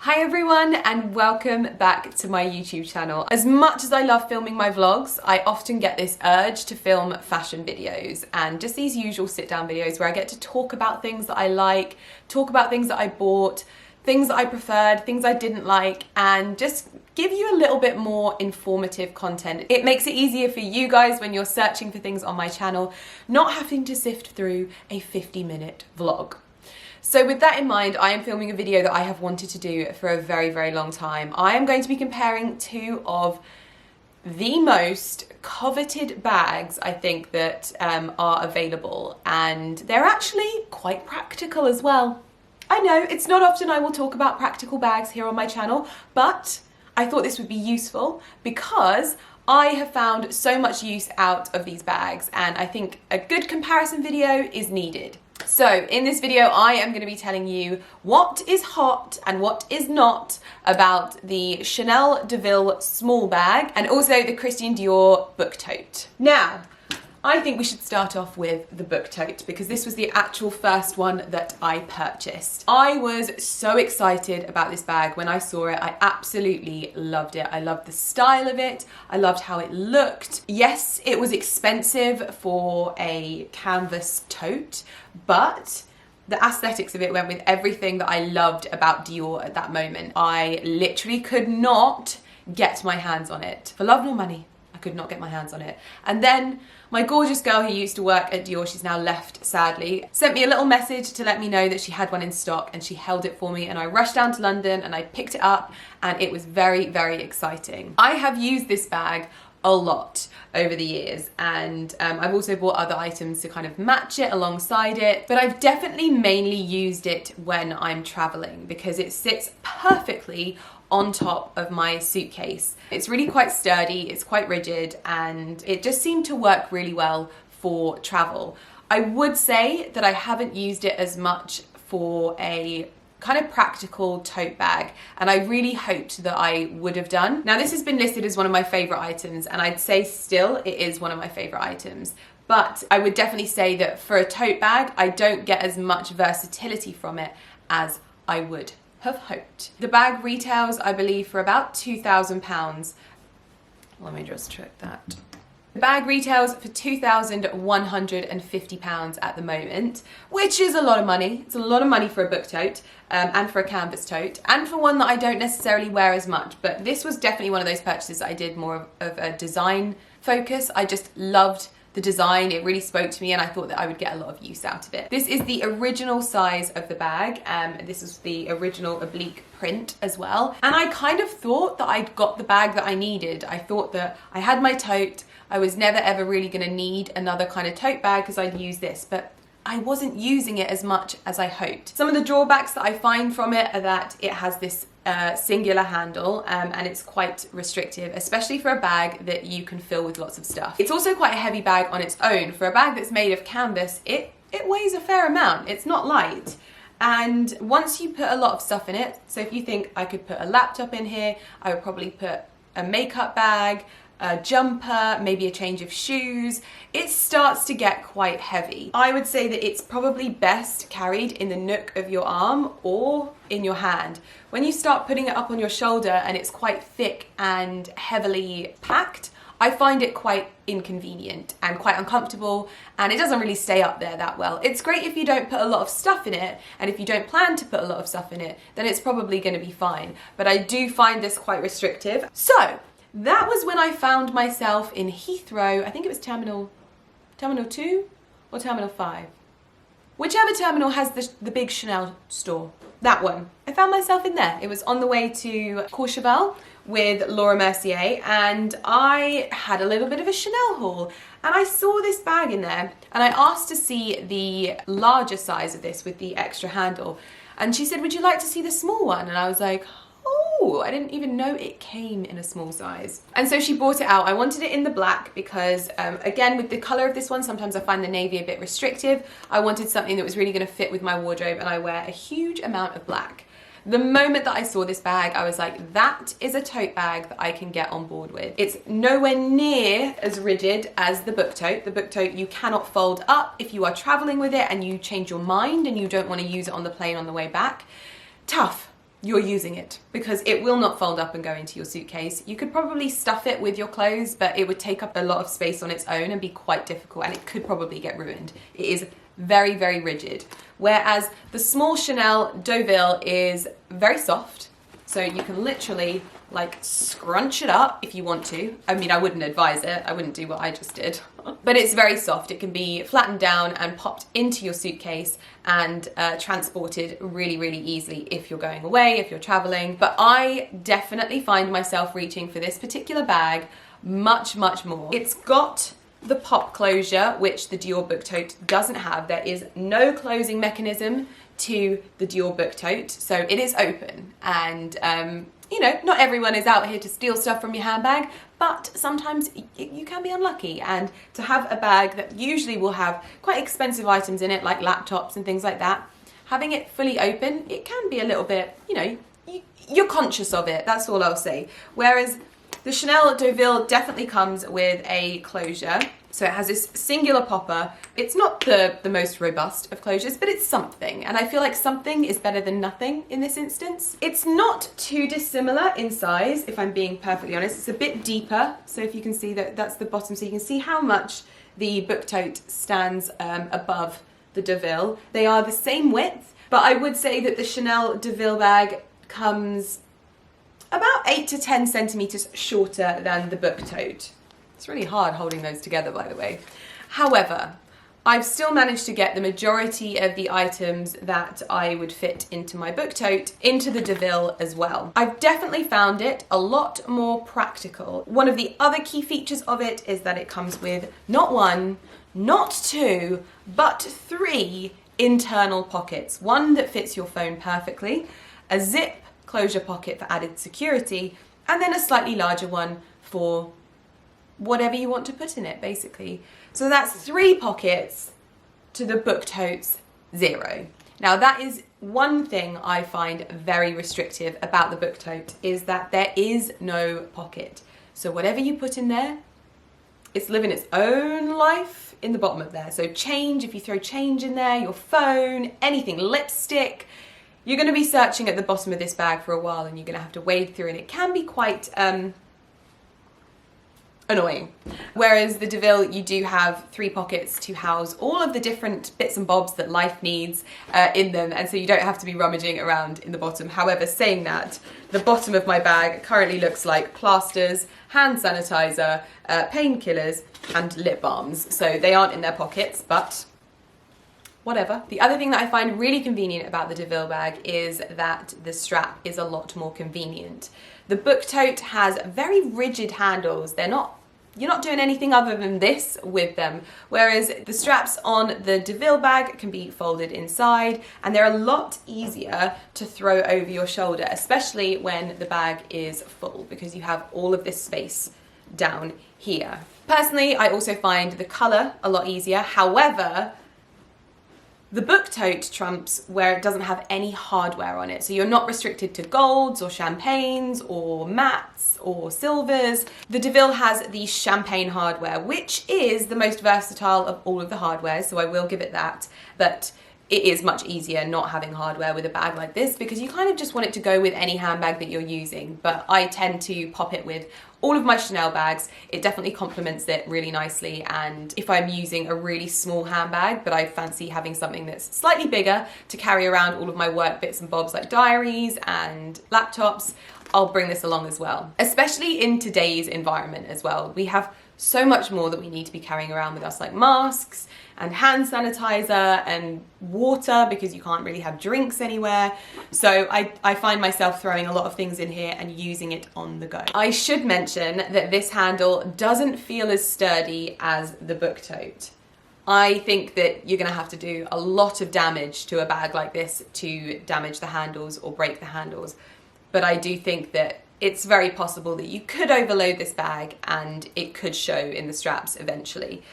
Hi everyone and welcome back to my YouTube channel. As much as I love filming my vlogs, I often get this urge to film fashion videos and just these usual sit down videos where I get to talk about things that I like, talk about things that I bought, things that I preferred, things I didn't like, and just give you a little bit more informative content. It makes it easier for you guys when you're searching for things on my channel, not having to sift through a 50-minute vlog. So with that in mind, I am filming a video that I have wanted to do for a very, very long time. I am going to be comparing two of the most coveted bags I think that are available, and they're actually quite practical as well. I know it's not often I will talk about practical bags here on my channel, but I thought this would be useful because I have found so much use out of these bags, and I think a good comparison video is needed. So in this video, I am going to be telling you what is hot and what is not about the Chanel Deville small bag and also the Christian Dior book tote. Now, I think we should start off with the book tote because this was the actual first one that I purchased. I was so excited about this bag when I saw it. I absolutely loved it. I loved the style of it. I loved how it looked. Yes, it was expensive for a canvas tote, but the aesthetics of it went with everything that I loved about Dior at that moment. I literally could not get my hands on it. For love nor money, I could not get my hands on it. And then my gorgeous girl who used to work at Dior, she's now left sadly, sent me a little message to let me know that she had one in stock, and she held it for me, and I rushed down to London and I picked it up, and it was very, very exciting. I have used this bag a lot over the years, and I've also bought other items to kind of match it alongside it, but I've definitely mainly used it when I'm traveling because it sits perfectly on top of my suitcase. It's really quite sturdy, it's quite rigid, and it just seemed to work really well for travel. I would say that I haven't used it as much for a kind of practical tote bag, and I really hoped that I would have done. Now this has been listed as one of my favorite items, and I'd say still it is one of my favorite items, but I would definitely say that for a tote bag I don't get as much versatility from it as I would have hoped. The bag retails, I believe, for about £2,000. Let me just check that. The bag retails for £2,150 at the moment, which is a lot of money. It's a lot of money for a book tote and for a canvas tote and for one that I don't necessarily wear as much, but this was definitely one of those purchases that I did more of a design focus. I just loved the design, it really spoke to me, and I thought that I would get a lot of use out of it. This is the original size of the bag, this is the original oblique print as well, and I kind of thought that I'd got the bag that I needed. I thought that I had my tote, I was never ever really going to need another kind of tote bag because I'd use this, but I wasn't using it as much as I hoped. Some of the drawbacks that I find from it are that it has this singular handle and it's quite restrictive, especially for a bag that you can fill with lots of stuff. It's also quite a heavy bag on its own. For a bag that's made of canvas, it weighs a fair amount. It's not light. And once you put a lot of stuff in it, so if you think I could put a laptop in here, I would probably put a makeup bag, a jumper, maybe a change of shoes, it starts to get quite heavy. I would say that it's probably best carried in the nook of your arm or in your hand. When you start putting it up on your shoulder and it's quite thick and heavily packed, I find it quite inconvenient and quite uncomfortable, and it doesn't really stay up there that well. It's great if you don't put a lot of stuff in it, and if you don't plan to put a lot of stuff in it, then it's probably going to be fine. But I do find this quite restrictive. So that was when I found myself in Heathrow. I think it was Terminal 2 or Terminal 5. Whichever terminal has the big Chanel store. That one. I found myself in there. It was on the way to Courchevel with Laura Mercier, and I had a little bit of a Chanel haul, and I saw this bag in there, and I asked to see the larger size of this with the extra handle, and she said, would you like to see the small one? And I was like, oh, I didn't even know it came in a small size. And so she brought it out. I wanted it in the black because, again, with the color of this one, sometimes I find the navy a bit restrictive. I wanted something that was really gonna fit with my wardrobe, and I wear a huge amount of black. The moment that I saw this bag, I was like, that is a tote bag that I can get on board with. It's nowhere near as rigid as the book tote. The book tote you cannot fold up if you are traveling with it and you change your mind and you don't want to use it on the plane on the way back. Tough. you're using it, because it will not fold up and go into your suitcase. You could probably stuff it with your clothes, but it would take up a lot of space on its own and be quite difficult, and it could probably get ruined. It is very, very rigid. Whereas the small Chanel Deauville is very soft, so you can literally like scrunch it up if you want to. I mean, I wouldn't advise it. I wouldn't do what I just did. But it's very soft. It can be flattened down and popped into your suitcase and transported really, really easily if you're going away, if you're traveling. But I definitely find myself reaching for this particular bag much, much more. It's got the pop closure, which the Dior book tote doesn't have. There is no closing mechanism to the Dior book tote, so it is open, and you know, not everyone is out here to steal stuff from your handbag, but sometimes you can be unlucky, and to have a bag that usually will have quite expensive items in it, like laptops and things like that, having it fully open, it can be a little bit, you know, you're conscious of it, that's all I'll say. Whereas the Chanel Deauville definitely comes with a closure. So it has this singular popper. It's not the most robust of closures, but it's something. And I feel like something is better than nothing in this instance. It's not too dissimilar in size, if I'm being perfectly honest. It's a bit deeper. So if you can see that's the bottom, so you can see how much the book tote stands above the Deville. They are the same width, but I would say that the Chanel Deville bag comes about 8 to 10 centimeters shorter than the book tote. It's really hard holding those together, by the way. However, I've still managed to get the majority of the items that I would fit into my book tote into the Deville as well. I've definitely found it a lot more practical. One of the other key features of it is that it comes with not one, not two, but 3 internal pockets. One that fits your phone perfectly, a zip closure pocket for added security, and then a slightly larger one for whatever you want to put in it, basically. So that's 3 pockets to the book tote's 0. Now that is one thing I find very restrictive about the book tote, is that there is no pocket. So whatever you put in there, it's living its own life in the bottom of there. So change, if you throw change in there, your phone, anything, lipstick, you're going to be searching at the bottom of this bag for a while, and you're going to have to wade through, and it can be quite annoying. Whereas the Deville, you do have 3 pockets to house all of the different bits and bobs that life needs in them, and so you don't have to be rummaging around in the bottom. However, saying that, the bottom of my bag currently looks like plasters, hand sanitizer, painkillers, and lip balms. So they aren't in their pockets, but whatever. The other thing that I find really convenient about the Deville bag is that the strap is a lot more convenient. The book tote has very rigid handles. You're not doing anything other than this with them, whereas the straps on the Deville bag can be folded inside, and they're a lot easier to throw over your shoulder, especially when the bag is full, because you have all of this space down here. Personally, I also find the colour a lot easier. However, the book tote trumps where it doesn't have any hardware on it. So you're not restricted to golds or champagnes or mattes or silvers. The Deville has the champagne hardware, which is the most versatile of all of the hardware, so I will give it that. But it is much easier not having hardware with a bag like this, because you kind of just want it to go with any handbag that you're using. But I tend to pop it with all of my Chanel bags. It definitely complements it really nicely, and if I'm using a really small handbag but I fancy having something that's slightly bigger to carry around all of my work bits and bobs like diaries and laptops, I'll bring this along as well. Especially in today's environment as well. We have so much more that we need to be carrying around with us, like masks and hand sanitizer and water, because you can't really have drinks anywhere. So I find myself throwing a lot of things in here and using it on the go. I should mention that this handle doesn't feel as sturdy as the book tote. I think that you're gonna have to do a lot of damage to a bag like this to damage the handles or break the handles. But I do think that it's very possible that you could overload this bag and it could show in the straps eventually.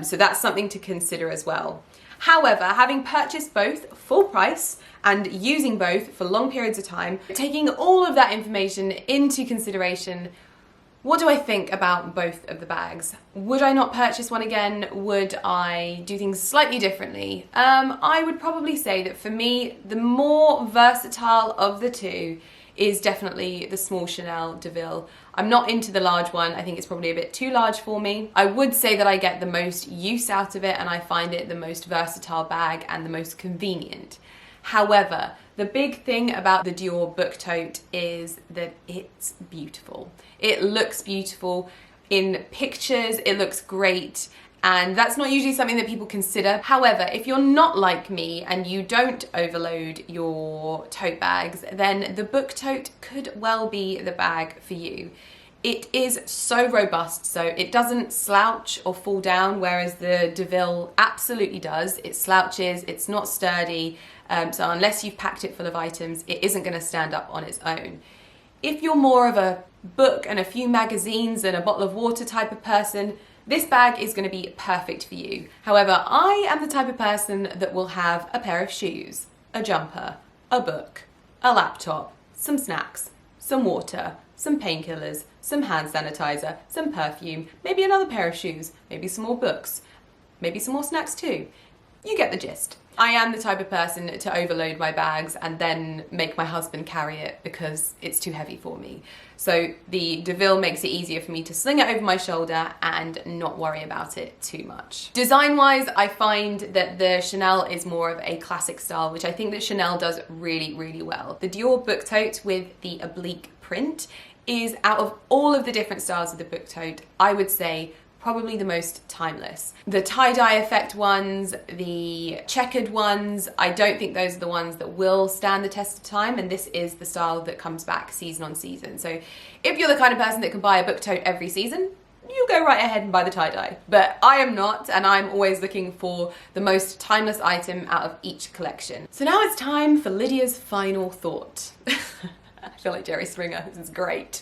So that's something to consider as well. However, having purchased both full price and using both for long periods of time, taking all of that information into consideration, What do I think about both of the bags? Would I not purchase one again? Would I do things slightly differently? I would probably say that for me, the more versatile of the two is definitely the small Chanel Deville. I'm not into the large one. I think it's probably a bit too large for me. I would say that I get the most use out of it and I find it the most versatile bag and the most convenient. However, the big thing about the Dior book tote is that it's beautiful. It looks beautiful. In pictures, it looks great. And that's not usually something that people consider. However, if you're not like me and you don't overload your tote bags, then the book tote could well be the bag for you. It is so robust, so it doesn't slouch or fall down, whereas the Deville absolutely does. It slouches, it's not sturdy, so unless you've packed it full of items, it isn't going to stand up on its own. If you're more of a book and a few magazines and a bottle of water type of person, this bag is going to be perfect for you. However, I am the type of person that will have a pair of shoes, a jumper, a book, a laptop, some snacks, some water, some painkillers, some hand sanitizer, some perfume, maybe another pair of shoes, maybe some more books, maybe some more snacks too. You get the gist. I am the type of person to overload my bags and then make my husband carry it because it's too heavy for me. So the Deville makes it easier for me to sling it over my shoulder and not worry about it too much. Design-wise, I find that the Chanel is more of a classic style, which I think that Chanel does really, really well. The Dior book tote with the oblique print is, out of all of the different styles of the book tote, I would say probably the most timeless. The tie-dye effect ones, the checkered ones, I don't think those are the ones that will stand the test of time, and this is the style that comes back season on season. So if you're the kind of person that can buy a book tote every season, you go right ahead and buy the tie-dye. But I am not, and I'm always looking for the most timeless item out of each collection. So now it's time for Lydia's final thought. I feel like Jerry Springer, this is great.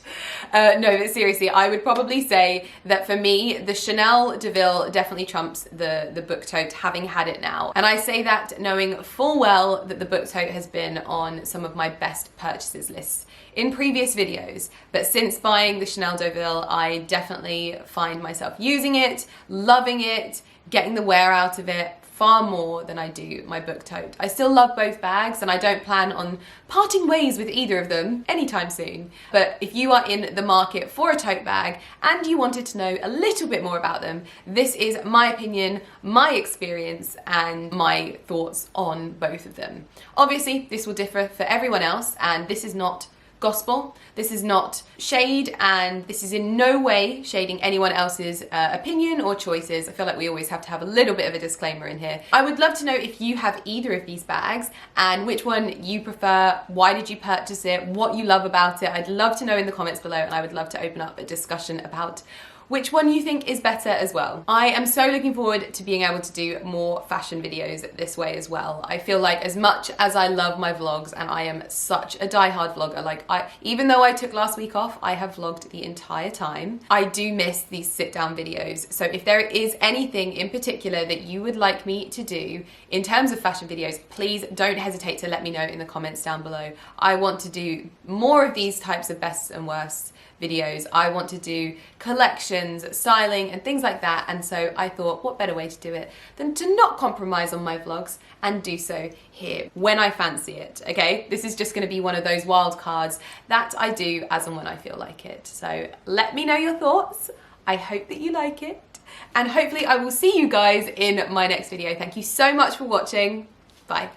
No, but seriously, I would probably say that for me, the Chanel Deville definitely trumps the book tote, having had it now. And I say that knowing full well that the book tote has been on some of my best purchases lists in previous videos. But since buying the Chanel Deville, I definitely find myself using it, loving it, getting the wear out of it far more than I do my book tote. I still love both bags and I don't plan on parting ways with either of them anytime soon. But if you are in the market for a tote bag and you wanted to know a little bit more about them, this is my opinion, my experience, and my thoughts on both of them. Obviously, this will differ for everyone else, and this is not gospel. This is not shade, and this is in no way shading anyone else's opinion or choices. I feel like we always have to have a little bit of a disclaimer in here. I would love to know if you have either of these bags and which one you prefer, why did you purchase it, what you love about it. I'd love to know in the comments below, and I would love to open up a discussion about which one you think is better as well. I am so looking forward to being able to do more fashion videos this way as well. I feel like as much as I love my vlogs, and I am such a die-hard vlogger, like even though I took last week off, I have vlogged the entire time. I do miss these sit-down videos. So if there is anything in particular that you would like me to do in terms of fashion videos, please don't hesitate to let me know in the comments down below. I want to do more of these types of bests and worsts videos. I want to do collections, styling, and things like that, and so I thought what better way to do it than to not compromise on my vlogs and do so here when I fancy it, okay? This is just going to be one of those wild cards that I do as and when I feel like it. So let me know your thoughts. I hope that you like it, and hopefully I will see you guys in my next video. Thank you so much for watching. Bye.